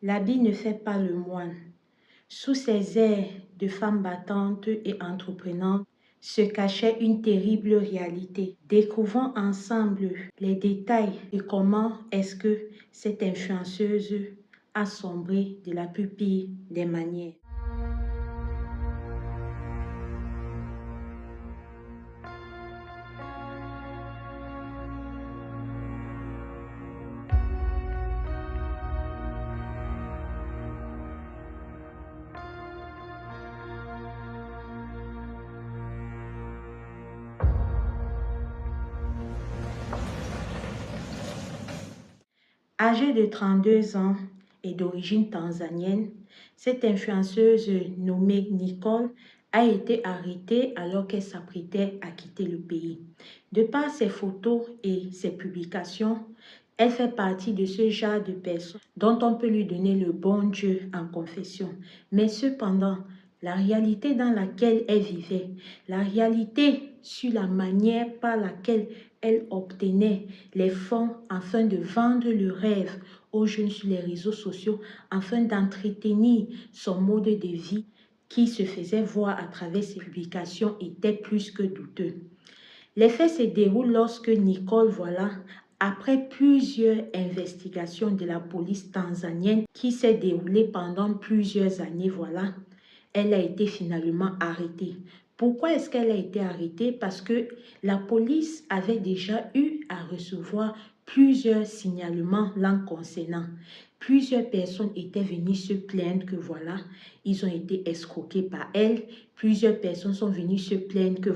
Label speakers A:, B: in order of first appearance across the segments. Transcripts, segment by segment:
A: L'habit ne fait pas le moine. Sous ces airs de femme battante et entreprenante se cachait une terrible réalité. Découvrons ensemble les détails de comment est-ce que cette influenceuse a sombré de la plus pire des manières. Âgée de 32 ans et d'origine tanzanienne, cette influenceuse nommée Nicole a été arrêtée alors qu'elle s'apprêtait à quitter le pays. De par ses photos et ses publications, elle fait partie de ce genre de personnes dont on peut lui donner le bon Dieu en confession. Mais cependant, la réalité dans laquelle elle vivait, la réalité sur la manière par laquelle elle obtenait les fonds afin de vendre le rêve aux jeunes sur les réseaux sociaux, afin d'entretenir son mode de vie qui se faisait voir à travers ses publications était plus que douteux. Les faits se déroulent lorsque Nicole, après plusieurs investigations de la police tanzanienne qui s'est déroulée pendant plusieurs années, elle a été finalement arrêtée. Pourquoi est-ce qu'elle a été arrêtée? Parce que la police avait déjà eu à recevoir plusieurs signalements l'en concernant. Plusieurs personnes étaient venues se plaindre que ils ont été escroqués par elle. Plusieurs personnes sont venues se plaindre que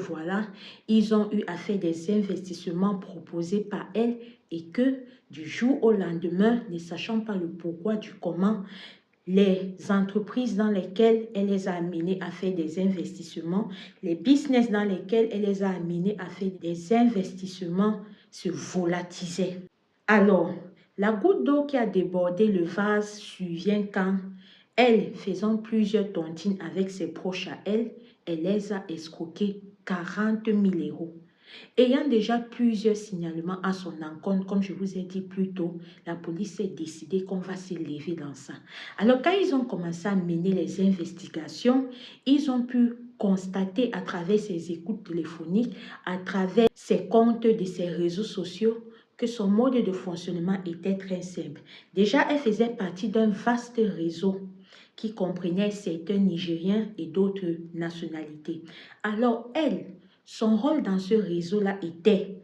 A: ils ont eu à faire des investissements proposés par elle et que du jour au lendemain, ne sachant pas le pourquoi du comment, les entreprises dans lesquelles elle les a amenés à faire des investissements, les business dans lesquels elle les a amenés à faire des investissements se volatisaient. Alors, la goutte d'eau qui a débordé le vase survient quand elle, faisant plusieurs tontines avec ses proches à elle, elle les a escroqués 40 000 euros. Ayant déjà plusieurs signalements à son encontre, comme je vous ai dit plus tôt, la police s'est décidé qu'on va s'élever dans ça. Alors, quand ils ont commencé à mener les investigations, ils ont pu constater à travers ses écoutes téléphoniques, à travers ses comptes de ses réseaux sociaux, que son mode de fonctionnement était très simple. Déjà, elle faisait partie d'un vaste réseau qui comprenait certains Nigériens et d'autres nationalités. Alors, son rôle dans ce réseau-là était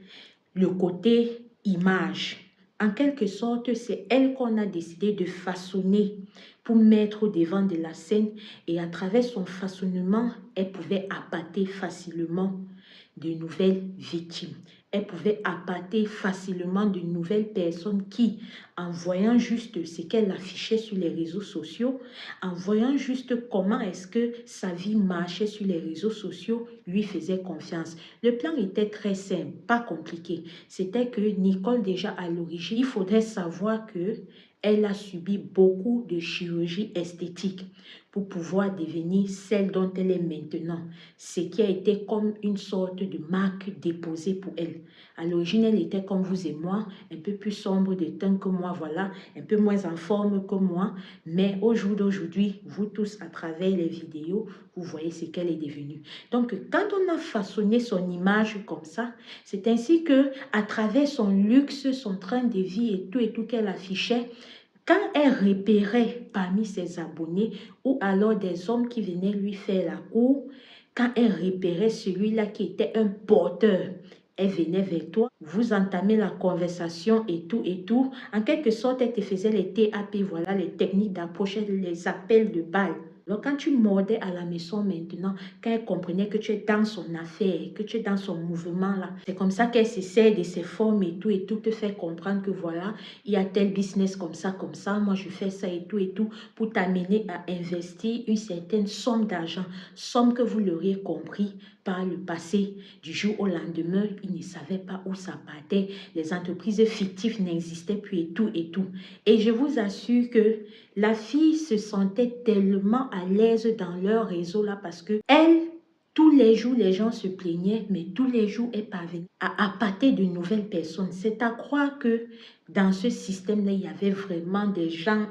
A: le côté image. En quelque sorte, c'est elle qu'on a décidé de façonner pour mettre au devant de la scène et à travers son façonnement, elle pouvait appâter facilement de nouvelles victimes. Elle pouvait appâter facilement de nouvelles personnes qui, en voyant juste ce qu'elle affichait sur les réseaux sociaux, en voyant juste comment est-ce que sa vie marchait sur les réseaux sociaux, lui faisaient confiance. Le plan était très simple, pas compliqué. C'était que Nicole, déjà à l'origine, il faudrait savoir que elle a subi beaucoup de chirurgie esthétique pour pouvoir devenir celle dont elle est maintenant. Ce qui a été comme une sorte de marque déposée pour elle. À l'origine, elle était comme vous et moi, un peu plus sombre de teint que moi, un peu moins en forme que moi. Mais au jour d'aujourd'hui, vous tous, à travers les vidéos, vous voyez ce qu'elle est devenue. Donc, quand on a façonné son image comme ça, c'est ainsi que, à travers son luxe, son train de vie et tout qu'elle affichait, quand elle repérait parmi ses abonnés ou alors des hommes qui venaient lui faire la cour, quand elle repérait celui-là qui était un porteur, elle venait vers toi, vous entamez la conversation et tout et tout. En quelque sorte, elle te faisait les TAP, les techniques d'approche, les appels de balles. Alors, quand tu mordais à la maison maintenant, quand elle comprenait que tu es dans son affaire, que tu es dans son mouvement là, c'est comme ça qu'elle s'essaie de ses formes et tout, te fait comprendre que il y a tel business comme ça, moi je fais ça et tout, pour t'amener à investir une certaine somme d'argent, somme que vous l'auriez compris par le passé. Du jour au lendemain, ils ne savaient pas où ça partait, les entreprises fictives n'existaient plus et tout. Et je vous assure que la fille se sentait tellement à l'aise dans leur réseau là parce que elle, tous les jours, les gens se plaignaient, mais tous les jours, elle parvenait à appâter de nouvelles personnes. C'est à croire que dans ce système-là, il y avait vraiment des gens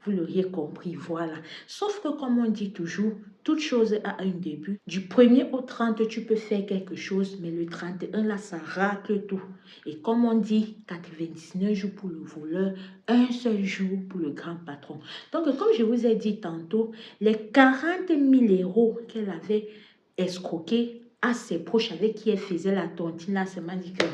A: Vous l'auriez compris, voilà. Sauf que comme on dit toujours, toute chose a un début. Du 1er au 30, tu peux faire quelque chose, mais le 31, là, ça racle tout. Et comme on dit, 99 jours pour le voleur, un seul jour pour le grand patron. Donc, comme je vous ai dit tantôt, les 40 000 € qu'elle avait escroqués à ses proches avec qui elle faisait la tontine, là, c'est m'a dit que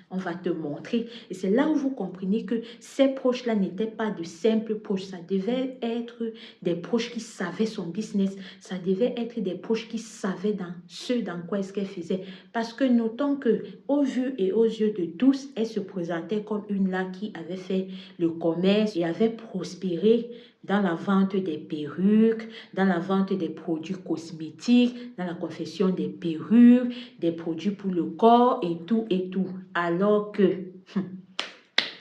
A: on va te montrer. Et c'est là où vous comprenez que ces proches-là n'étaient pas de simples proches. Ça devait être des proches qui savaient son business. Ça devait être des proches qui savaient dans quoi est-ce qu'elle faisait. Parce que notons que, au vu et aux yeux de tous, elle se présentait comme une là qui avait fait le commerce et avait prospéré dans la vente des perruques, dans la vente des produits cosmétiques, dans la confection des perruques, des produits pour le corps et tout et tout. Alors que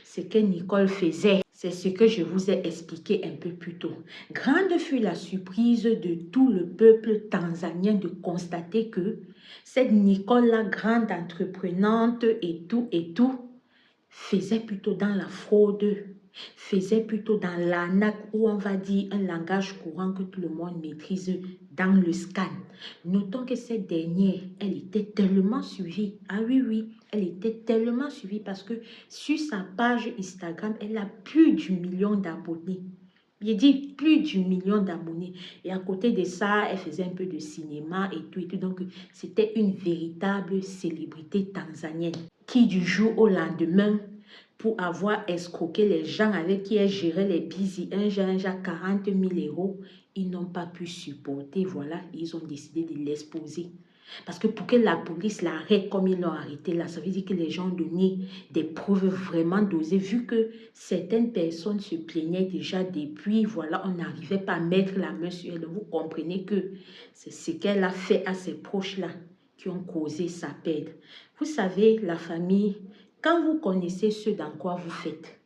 A: ce que Nicole faisait, c'est ce que je vous ai expliqué un peu plus tôt. Grande fut la surprise de tout le peuple tanzanien de constater que cette Nicole, la grande entreprenante et tout, faisait plutôt dans la fraude, faisait plutôt dans l'arnaque, ou on va dire un langage courant que tout le monde maîtrise, dans le scan. Notons que cette dernière, elle était tellement suivie. Ah oui, oui, elle était tellement suivie parce que sur sa page Instagram, elle a plus d'1 million d'abonnés. Il dit plus d'1 million d'abonnés. Et à côté de ça, elle faisait un peu de cinéma et tout et tout. Donc, c'était une véritable célébrité tanzanienne qui, du jour au lendemain, pour avoir escroqué les gens avec qui elle gérait les busy, un genre 40 000 €, ils n'ont pas pu supporter. Voilà, ils ont décidé de l'exposer. Parce que pour que la police l'arrête comme ils l'ont arrêté là, ça veut dire que les gens ont donné des preuves vraiment dosées. Vu que certaines personnes se plaignaient déjà depuis, voilà, on n'arrivait pas à mettre la main sur elle. Donc vous comprenez que c'est ce qu'elle a fait à ses proches là qui ont causé sa perte. Vous savez, la famille, quand vous connaissez ce dans quoi vous faites,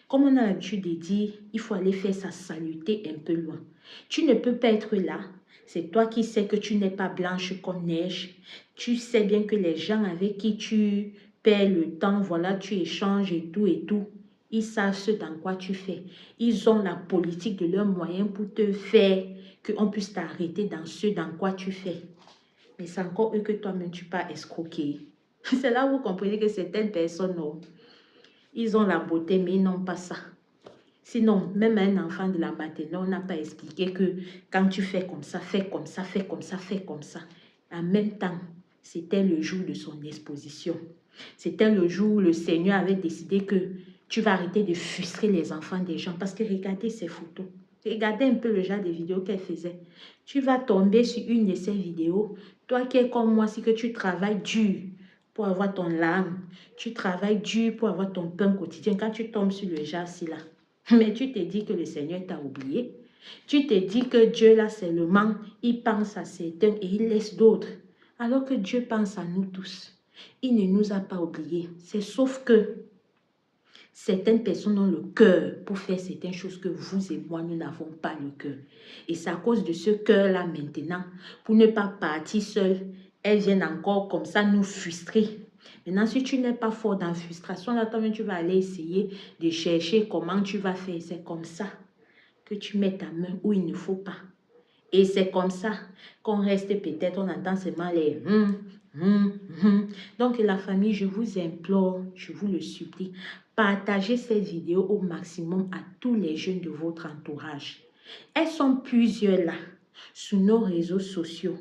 A: comme on a l'habitude de dire, il faut aller faire sa saluté un peu loin. Tu ne peux pas être là. C'est toi qui sais que tu n'es pas blanche comme neige. Tu sais bien que les gens avec qui tu perds le temps, voilà, tu échanges et tout et tout. Ils savent ce dans quoi tu fais. Ils ont la politique de leurs moyens pour te faire qu'on puisse t'arrêter dans ce dans quoi tu fais. Mais c'est encore eux que toi-même tu pas escroqué. C'est là où vous comprenez que certaines personnes, non, ils ont la beauté, mais ils n'ont pas ça. Sinon, même un enfant de la maternelle, on n'a pas expliqué que quand tu fais comme ça, fais comme ça, fais comme ça, fais comme ça. En même temps, c'était le jour de son exposition. C'était le jour où le Seigneur avait décidé que tu vas arrêter de frustrer les enfants des gens. Parce que regardez ces photos. Regardez un peu le genre de vidéos qu'elle faisait. Tu vas tomber sur une de ces vidéos. Toi qui es comme moi, si que tu travailles dur pour avoir ton larme, tu travailles dur pour avoir ton pain quotidien. Quand tu tombes sur le genre-ci là, mais tu te dis que le Seigneur t'a oublié. Tu te dis que Dieu là seulement, il pense à certains et il laisse d'autres. Alors que Dieu pense à nous tous. Il ne nous a pas oubliés. C'est sauf que certaines personnes ont le cœur pour faire certaines choses que vous et moi, nous n'avons pas le cœur. Et c'est à cause de ce cœur-là maintenant, pour ne pas partir seule, elles viennent encore comme ça nous frustrer. Maintenant, si tu n'es pas fort dans la frustration, là, toi-même, tu vas aller essayer de chercher comment tu vas faire. C'est comme ça que tu mets ta main où il ne faut pas. Et c'est comme ça qu'on reste peut-être, on entend seulement les Donc la famille, je vous implore, je vous le supplie, partagez cette vidéo au maximum à tous les jeunes de votre entourage. Elles sont plusieurs là, sur nos réseaux sociaux.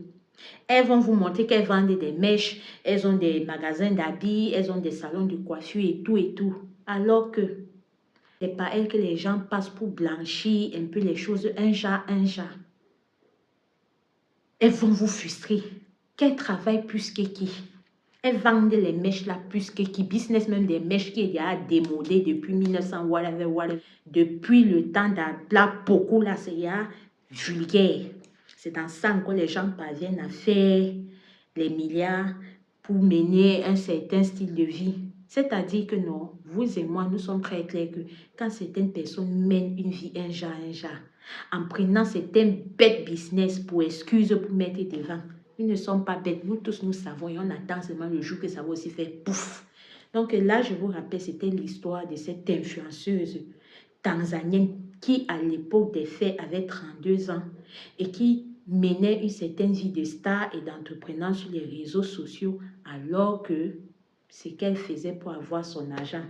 A: Elles vont vous montrer qu'elles vendent des mèches, elles ont des magasins d'habits, elles ont des salons de coiffure et tout et tout. Alors que c'est pas elles que les gens passent pour blanchir un peu les choses, un genre, un genre. Elles vont vous frustrer. Qu'elles travaillent plus que qui? Elles vendent les mèches là plus que qui? Business même des mèches qui est déjà démodé depuis 1900, whatever, whatever. Depuis le temps là, beaucoup là, c'est vulgaire. C'est dans ça que les gens parviennent à faire les milliards pour mener un certain style de vie. C'est-à-dire que non, vous et moi, nous sommes très clairs que quand certaines personnes mènent une vie un genre, en prenant certains bêtes business pour excuse pour mettre devant, ils ne sont pas bêtes. Nous tous, nous savons et on attend seulement le jour que ça va aussi faire pouf. Donc là, je vous rappelle, c'était l'histoire de cette influenceuse tanzanienne qui, à l'époque des faits, avait 32 ans et qui menait une certaine vie de star et d'entrepreneur sur les réseaux sociaux alors que ce qu'elle faisait pour avoir son argent.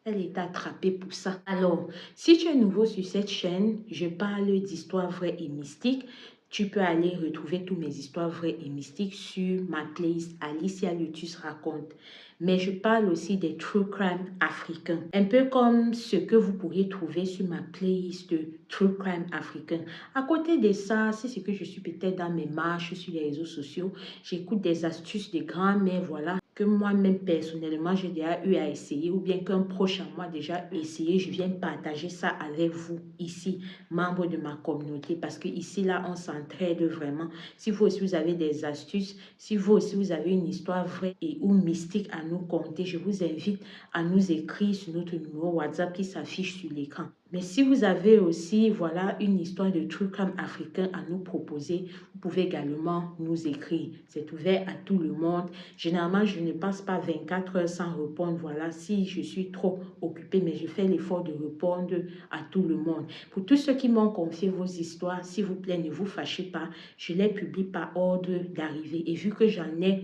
A: Elle est attrapée pour ça. Alors, si tu es nouveau sur cette chaîne, je parle d'histoires vraies et mystiques. Tu peux aller retrouver toutes mes histoires vraies et mystiques sur ma playlist Alicia Lotus raconte. Mais je parle aussi des true crime africains. Un peu comme ce que vous pourriez trouver sur ma playlist de true crime africain. À côté de ça, c'est ce que je suis peut-être dans mes marches sur les réseaux sociaux. J'écoute des astuces de grand-mère, voilà, que moi-même personnellement j'ai déjà eu à essayer ou bien qu'un proche à moi a déjà essayé, je viens partager ça avec vous ici, membres de ma communauté, parce que ici là on s'entraide vraiment. Si vous aussi vous avez des astuces, si vous aussi vous avez une histoire vraie et ou mystique à nous conter, je vous invite à nous écrire sur notre numéro WhatsApp qui s'affiche sur l'écran. Mais si vous avez aussi, voilà, une histoire de true crime africain à nous proposer, vous pouvez également nous écrire. C'est ouvert à tout le monde. Généralement, je ne passe pas 24 heures sans répondre. Voilà, si je suis trop occupée, mais je fais l'effort de répondre à tout le monde. Pour tous ceux qui m'ont confié vos histoires, s'il vous plaît, ne vous fâchez pas. Je les publie par ordre d'arrivée. Et vu que j'en ai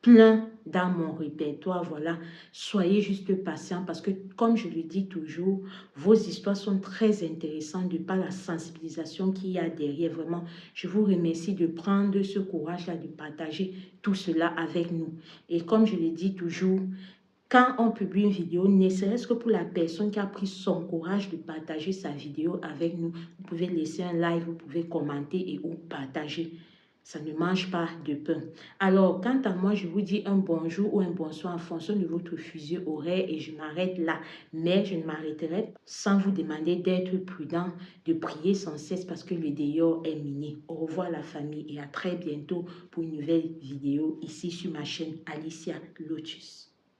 A: plein dans mon répertoire, voilà, soyez juste patients parce que, comme je le dis toujours, vos histoires sont très intéressantes de par la sensibilisation qu'il y a derrière. Vraiment, je vous remercie de prendre ce courage-là, de partager tout cela avec nous. Et comme je le dis toujours, quand on publie une vidéo, ne serait-ce que pour la personne qui a pris son courage de partager sa vidéo avec nous, vous pouvez laisser un like, vous pouvez commenter et ou partager. Ça ne mange pas de pain. Alors, quant à moi, je vous dis un bonjour ou un bonsoir en fonction de votre fuseau horaire et je m'arrête là. Mais je ne m'arrêterai pas sans vous demander d'être prudent, de prier sans cesse parce que le dehors est miné. Au revoir la famille et à très bientôt pour une nouvelle vidéo ici sur ma chaîne Alicia Lotus.